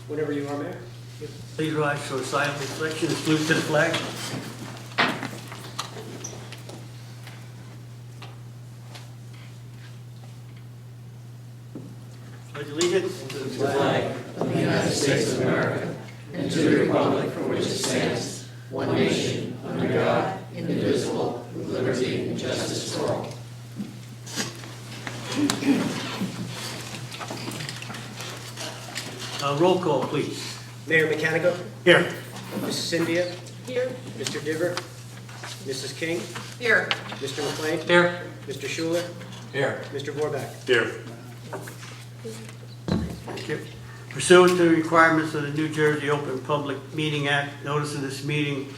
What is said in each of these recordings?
Whenever you are, Mayor. Please rise for a silent reflection and salute to the flag. Pledge allegiance to the flag of the United States of America and to the republic for which it stands, one nation, under God, indivisible, with liberty and justice for all. Roll call, please. Mayor Mechanico, Here. Mrs. Cynthia, Here. Mr. Diver, Mrs. King, Here. Mr. McLean, Here. Mr. Schuler, Here. Mr. Vorback. Here. Thank you. Pursuant to the requirements of the New Jersey Open Public Meeting Act, notice of this meeting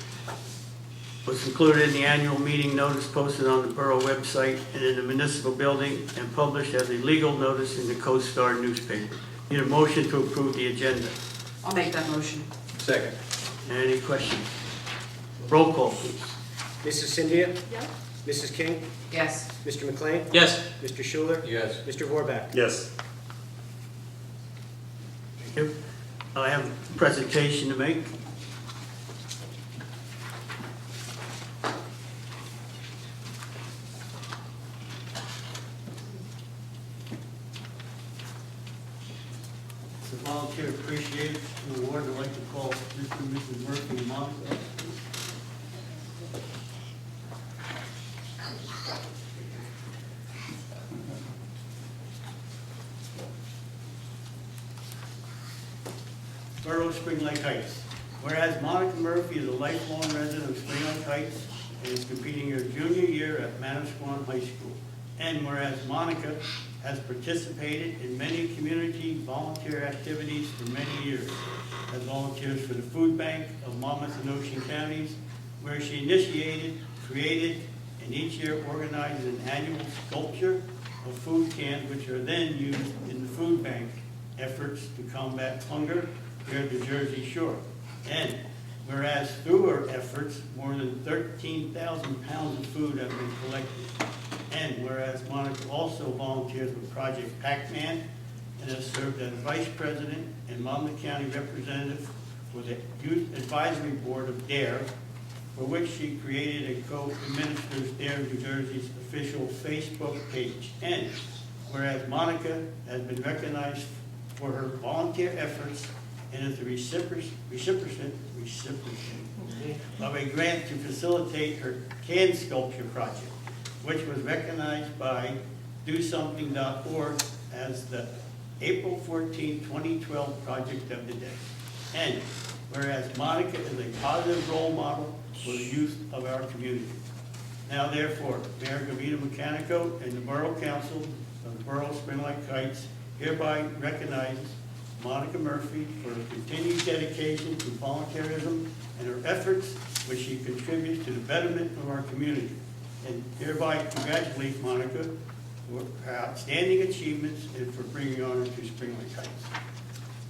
was included in the annual meeting notice posted on the borough website and in the municipal building and published as a legal notice in the Coast Star newspaper. Need a motion to approve the agenda. I'll make that motion. Second. Any questions? Roll call, please. Mrs. Cynthia, Yeah. Mrs. King, Yes. Mr. McLean, Yes. Mr. Schuler, Yes. Mr. Vorback. Yes. Thank you. I have a presentation to make. The Volunteer Appreciation Award, I'd like to call Mr. and Mrs. Murphy and Monica. Borough Spring Lake Heights. Whereas Monica Murphy is a lifelong resident of Spring Lake Heights and is competing her junior year at Manasquan High School. And whereas Monica has participated in many community volunteer activities for many years, as volunteers for the Food Bank of Monmouth and Ocean Counties, where she initiated, created, and each year organizes an annual sculpture of food cans, which are then used in the food bank efforts to combat hunger here at the Jersey Shore. And whereas through her efforts, more than 13,000 pounds of food have been collected. And whereas Monica also volunteers with Project Pac-Man and has served as Vice President and Monmouth County Representative for the Youth Advisory Board of DARE, for which she created and co-administers DARE New Jersey's official Facebook page. And whereas Monica has been recognized for her volunteer efforts and is the recipient of a grant to facilitate her can sculpture project, which was recognized by DoSomething.org as the April 14, 2012 project of the day. And whereas Monica is a positive role model for the youth of our community. Now therefore, Mayor Gavita Mechanico and the Borough Council of the Borough of Spring Lake Heights hereby recognizes Monica Murphy for her continued dedication to volunteerism and her efforts which she contributes to the betterment of our community. And hereby congratulate Monica for her outstanding achievements and for bringing honor to Spring Lake Heights.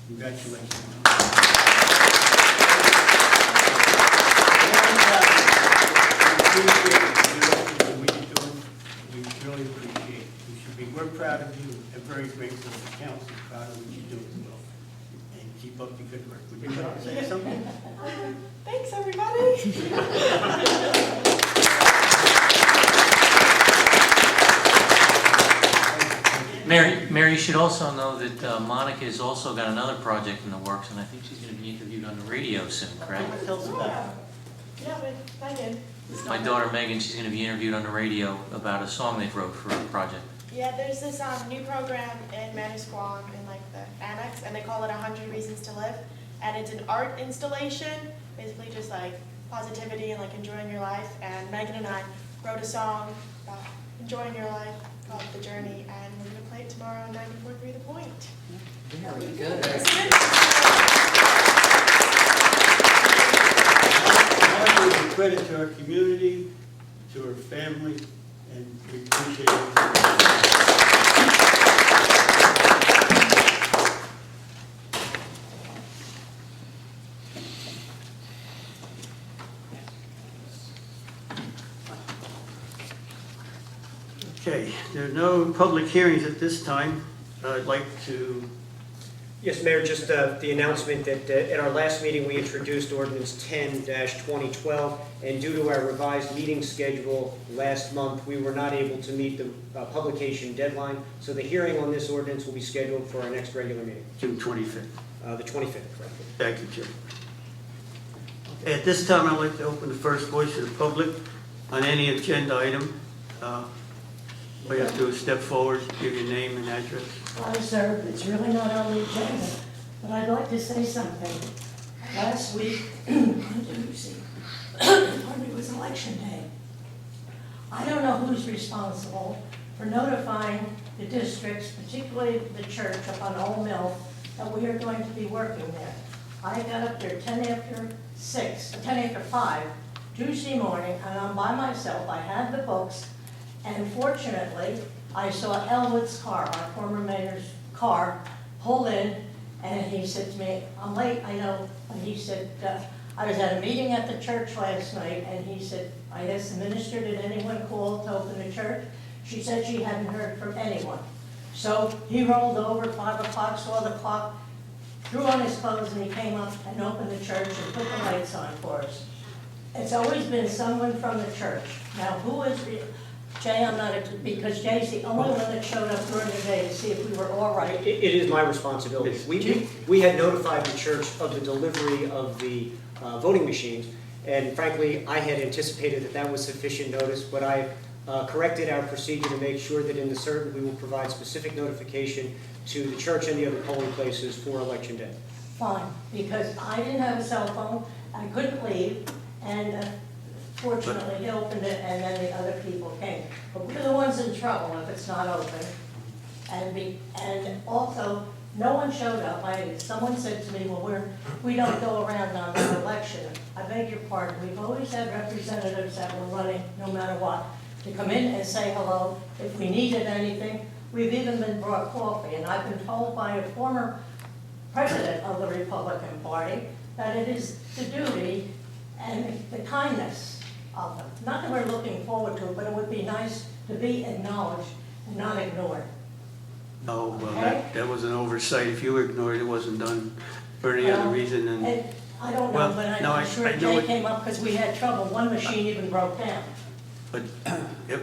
Congratulations. We really appreciate it. We're proud of you and very grateful to the council, proud of what you do as well. And keep up the good work. Would you like to say something? Thanks, everybody. Mary, you should also know that Monica has also got another project in the works, and I think she's going to be interviewed on the radio soon, correct? Tell us about it. Yeah, but Megan. My daughter Megan, she's going to be interviewed on the radio about a song they wrote for a project. Yeah, there's this new program in Manasquan in like the annex, and they call it 100 Reasons to Live, and it's an art installation, basically just like positivity and like enjoying your life. And Megan and I wrote a song about enjoying your life called The Journey, and we're gonna play it tomorrow on 94.3 The Point. Very good. Monica is a credit to our community, to her family, and we appreciate it. Okay, there are no public hearings at this time. I'd like to Yes, Mayor, just the announcement that at our last meeting, we introduced ordinance 10-2012, and due to our revised meeting schedule last month, we were not able to meet the publication deadline, so the hearing on this ordinance will be scheduled for our next regular meeting, June 25th. the 25th, correct? Thank you, Jim. At this time, I'd like to open the first voice of the public on any agenda item. All you have to do is step forward, give your name and address. Hi, sir. It's really not on the agenda, but I'd like to say something. Last week, it was election day. I don't know who's responsible for notifying the districts, particularly the church up on Old Mill, that we are going to be working there. I got up there 10 after 5, Tuesday morning, and I'm by myself. I had the books, and fortunately, I saw Elwood's car, our former mayor's car, pull in, and he said to me, "I'm late, I know." And he said, "I was at a meeting at the church last night," and he said, "I asked the minister, did anyone call to open the church?" She said she hadn't heard from anyone. So he rolled over at 5 o'clock, saw the clock, threw on his clothes, and he came up and opened the church and put the lights on for us. It's always been someone from the church. Now, who is, Jay, I'm not, because Jay's the only one that showed up during the day to see if we were all right. It is my responsibility. We had notified the church of the delivery of the voting machines, and frankly, I had anticipated that that was sufficient notice, but I corrected our procedure to make sure that in the certain we will provide specific notification to the church and the other polling places for election day. Fine, because I didn't have a cell phone, I couldn't leave, and fortunately, he opened it, and then the other people came. But we're the ones in trouble if it's not open. And also, no one showed up. Someone said to me, "Well, we don't go around on the election." I beg your pardon. We've always had representatives that were running, no matter what, to come in and say hello if we needed anything. We've even been brought coffee, and I've been told by a former president of the Republican Party that it is the duty and the kindness of them. Not that we're looking forward to it, but it would be nice to be acknowledged and not ignored. No, well, Okay. that was an oversight. If you were ignored, it wasn't done for any other Well, reason than, I don't know, Well, but no, I'm sure I know Jay it- came up because we had trouble. One machine even broke down. but yep,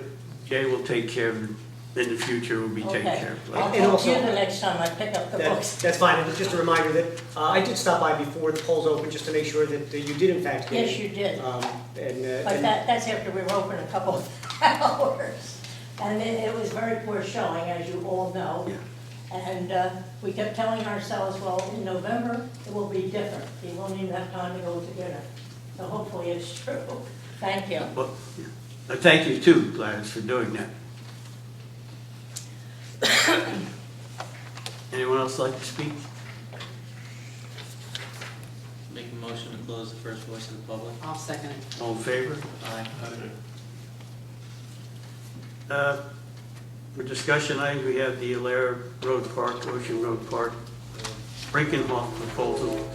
Jay will take care of it. In the future, will be taken Okay. care of. I'll And talk to also- you the next time I pick up the books. That's fine, and just a reminder that I did stop by before the polls opened, just to make sure that you did in fact get it. Yes, you did. And But that's after we were open a couple of hours. And it was very poor showing, as you all know. Yeah. And we kept telling ourselves, well, in November, it will be different. We won't even have time to go to dinner. So hopefully it's true. Thank you. Well, yeah. Thank you too, Gladys, for doing that. Anyone else like to speak? Make a motion to close the first voice of the public. I'll second it. All in favor? Aye. For discussion items, we have the Alair Road Park, Ocean Road Park, Brinkenhoff proposal.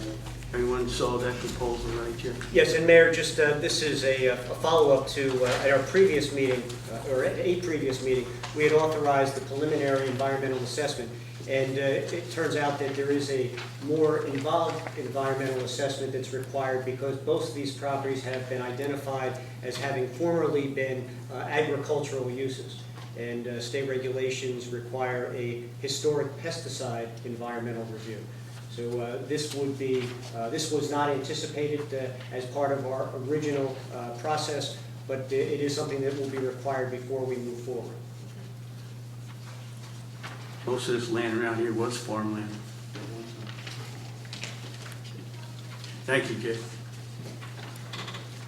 Everyone saw that proposal, right, Jim? Yes, and Mayor, just, this is a follow-up to, at our previous meeting, or at a previous meeting, we had authorized the preliminary environmental assessment, and it turns out that there is a more involved environmental assessment that's required because both of these properties have been identified as having formerly been agricultural uses. And state regulations require a historic pesticide environmental review. So this was not anticipated as part of our original process, but it is something that will be required before we move forward. Most of this land around here was farmland. Thank you, Jay.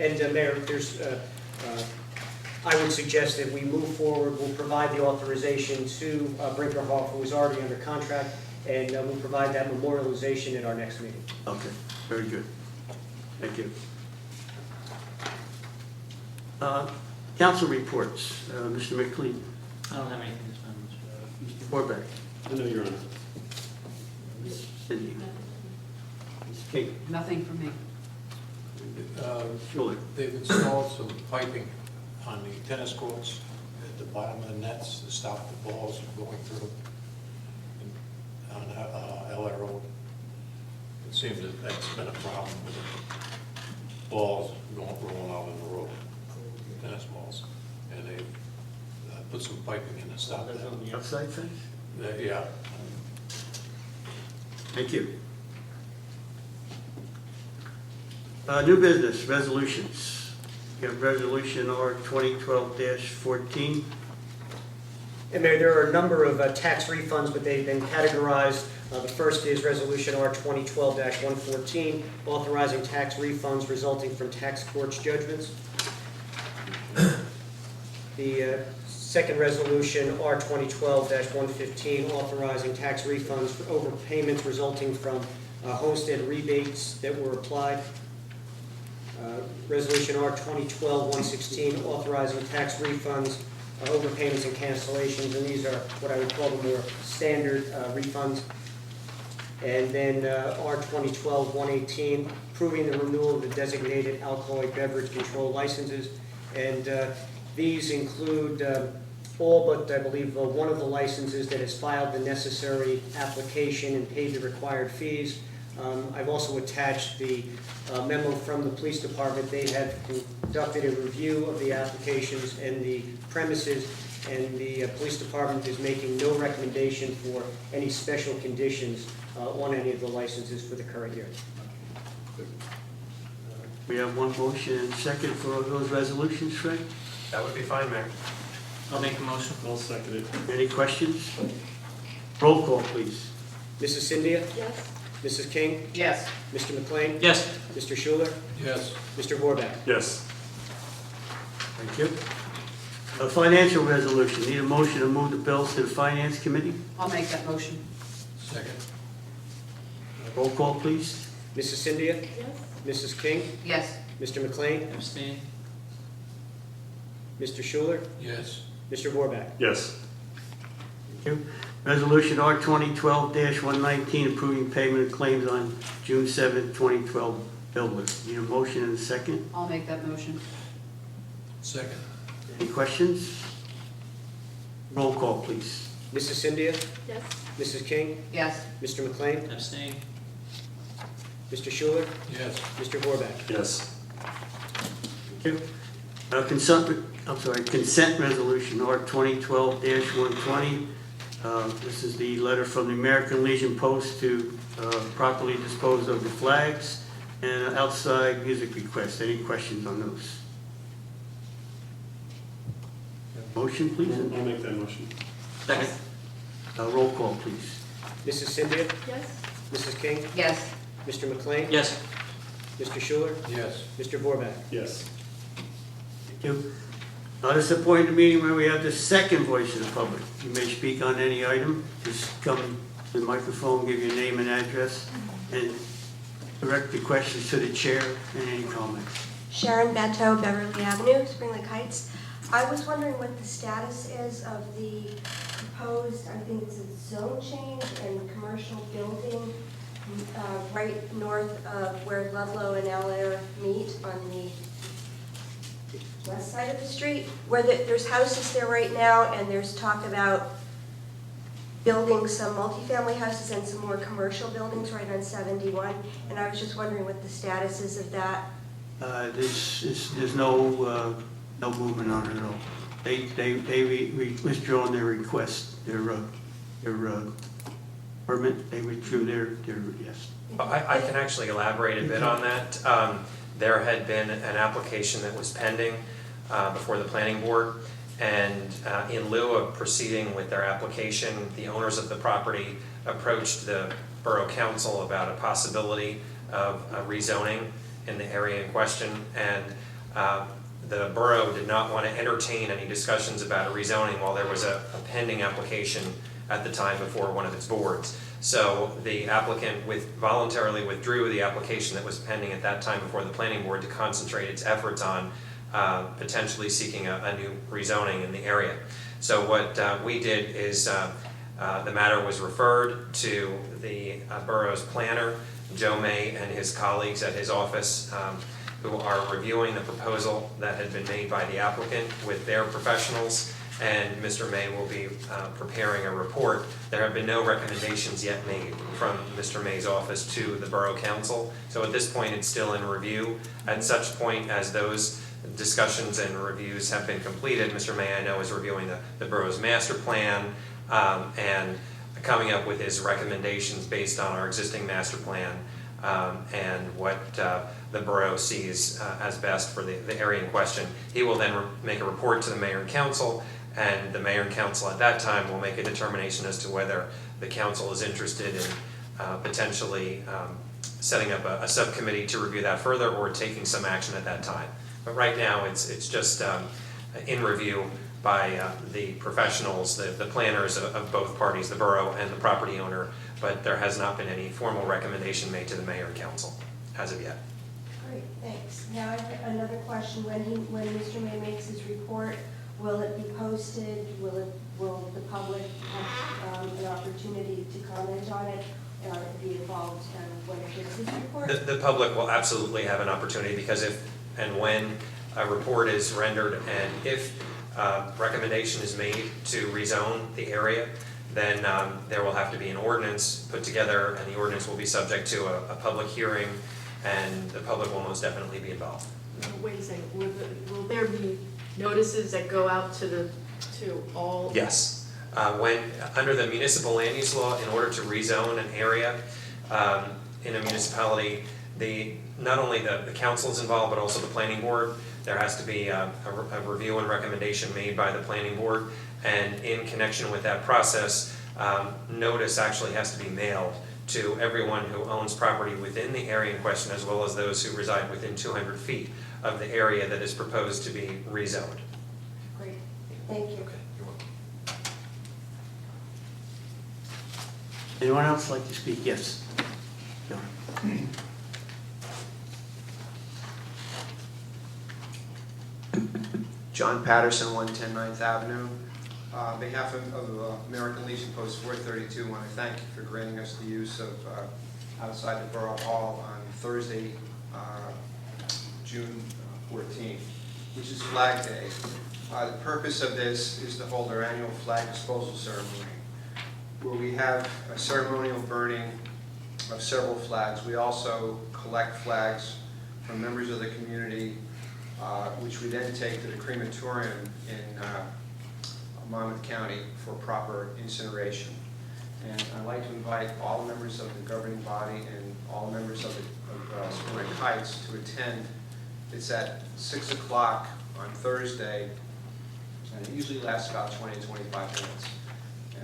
And Mayor, I would suggest that we move forward. We'll provide the authorization to Brinkerhoff, who is already under contract, and we'll provide that memorialization at our next meeting. Okay, very good. Thank you. Council reports. Mr. McLean. I don't have anything this time, Mr. Warbeck. I know, Your Honor. Cindy. Kate. Nothing from me. Schuler. They've installed some piping on the tennis courts at the bottom of the nets to stop the balls from going through on LR Road. seems that that's been a problem with the balls rolling out in the road, tennis balls. And they put some piping in to stop That's that. on the outside fence? Yeah. Thank you. New business, resolutions. We have resolution R 2012-14. And Mayor, there are a number of tax refunds, but they've been categorized. The first is Resolution R 2012-114, authorizing tax refunds resulting from tax court's judgments. The second resolution, R 2012-115, authorizing tax refunds for overpayments resulting from homestead rebates that were applied. Resolution R 2012-116, authorizing tax refunds, overpayments and cancellations, and these are what I would call the more standard refunds. And then R 2012-118, approving the renewal of the designated alcoholic beverage control licenses. And these include all but, I believe, one of the licenses that has filed the necessary application and paid the required fees. I've also attached the memo from the police department. They have conducted a review of the applications and the premises, and the police department is making no recommendation for any special conditions on any of the licenses for the current year. We have one motion and second for those resolutions, Fred. That would be fine, Mayor. I'll make the motion. I'll second it. Any questions? Roll call, please. Mrs. Cynthia? Yes. Mrs. King? Yes. Mr. McLean? Yes. Mr. Schuler? Yes. Mr. Vorback? Yes. Thank you. A financial resolution. Need a motion to move the bills to the Finance Committee. I'll make that motion. Second. Roll call, please. Mrs. Cynthia? Yes. Mrs. King? Yes. Mr. McLean? Abstain. Mr. Schuler? Yes. Mr. Vorback? Yes. Thank you. Resolution R 2012-119, approving payment of claims on June 7, 2012 bill list. Need a motion and a second. I'll make that motion. Second. Any questions? Roll call, please. Mrs. Cynthia? Yes. Mrs. King? Yes. Mr. McLean? Abstain. Mr. Schuler? Yes. Mr. Vorback? Yes. Thank you. Consent resolution R 2012-120. This is the letter from the American Legion Post to properly dispose of the flags and outside music requests. Any questions on those? Motion, please. I'll make that motion. Second. Roll call, please. Mrs. Cynthia? Yes. Mrs. King? Yes. Mr. McLean? Yes. Mr. Schuler? Yes. Mr. Vorback? Yes. Thank you. This is a point in the meeting where we have the second voice of the public. You may speak on any item. Just come to the microphone, give your name and address, and direct the questions to the chair and any comments. Sharon Beto, Beverly Avenue, Spring Lake Heights. I was wondering what the status is of the proposed, I think it's a zone change and commercial building right north of where Ludlow and Allaire meet on the west side of the street, where there's houses there right now, and there's talk about building some multifamily houses and some more commercial buildings right on 71, and I was just wondering what the status is of that. There's no movement on it at all. They withdrawn their request, their permit. They withdrew their yes. I can actually elaborate a bit on that. There had been an application that was pending before the planning board, and in lieu of proceeding with their application, the owners of the property approached the borough council about a possibility of rezoning in the area in question, and the borough did not want to entertain any discussions about a rezoning while there was a pending application at the time before one of its boards. So the applicant voluntarily withdrew the application that was pending at that time before the planning board to concentrate its efforts on potentially seeking a new rezoning in the area. So what we did is the matter was referred to the borough's planner, Joe May, and his colleagues at his office, who are reviewing the proposal that had been made by the applicant with their professionals, and Mr. May will be preparing a report. There have been no recommendations yet made from Mr. May's office to the Borough Council, so at this point, it's still in review. At such point as those discussions and reviews have been completed, Mr. May, I know, is reviewing the borough's master plan and coming up with his recommendations based on our existing master plan and what the borough sees as best for the area in question. He will then make a report to the mayor and council, and the mayor and council at that time will make a determination as to whether the council is interested in potentially setting up a subcommittee to review that further or taking some action at that time. But right now, it's just in review by the professionals, the planners of both parties, the borough and the property owner, but there has not been any formal recommendation made to the mayor and council as of yet. Great, thanks. Now I have another question. When Mr. May makes his report, will it be posted? Will the public have an opportunity to comment on it or be involved when it gets his report? The public will absolutely have an opportunity, because if and when a report is rendered and if recommendation is made to rezone the area, then there will have to be an ordinance put together, and the ordinance will be subject to a public hearing, and the public will most definitely be involved. Wait a second, will there be notices that go out to all? Yes. When, under the municipal land use law, in order to rezone an area in a municipality, not only the council is involved, but also the planning board. There has to be a review and recommendation made by the planning board, and in connection with that process, notice actually has to be mailed to everyone who owns property within the area in question, as well as those who reside within 200 feet of the area that is proposed to be rezoned. Great, thank you. Okay, you're welcome. Anyone else like to speak? Yes. John. John Patterson, 110 9th Avenue. On behalf of American Legion Post 432, I want to thank you for granting us the use of outside the Borough Hall on Thursday, June 14th, which is Flag Day. The purpose of this is to hold our annual flag disposal ceremony, where we have a ceremonial burning of several flags. We also collect flags from members of the community, which we then take to the crematorium in Monmouth County for proper incineration. And I'd like to invite all members of the governing body and all members of Spring Lake Heights to attend. It's at 6 o'clock on Thursday, and it usually lasts about 20 to 25 minutes.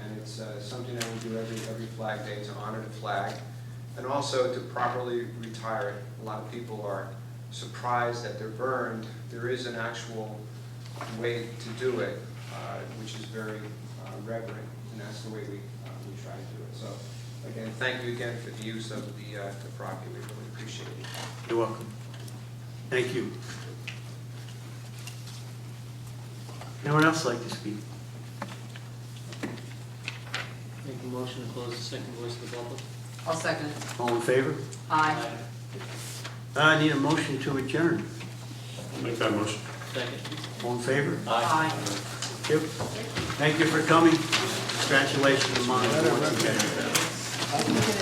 And it's something that we do every Flag Day to honor the flag and also to properly retire it. A lot of people are surprised that they're burned. There is an actual way to do it, which is very reverent, and that's the way we try to do it. So, again, thank you again for the use of the property. We really appreciate it. You're welcome. Thank you. Anyone else like to speak? Make a motion to close the second voice of the public. I'll second it. All in favor? Aye. I need a motion to adjourn. Make that motion. Second. All in favor? Aye. Thank you. Thank you for coming. Congratulations, Monica, once again.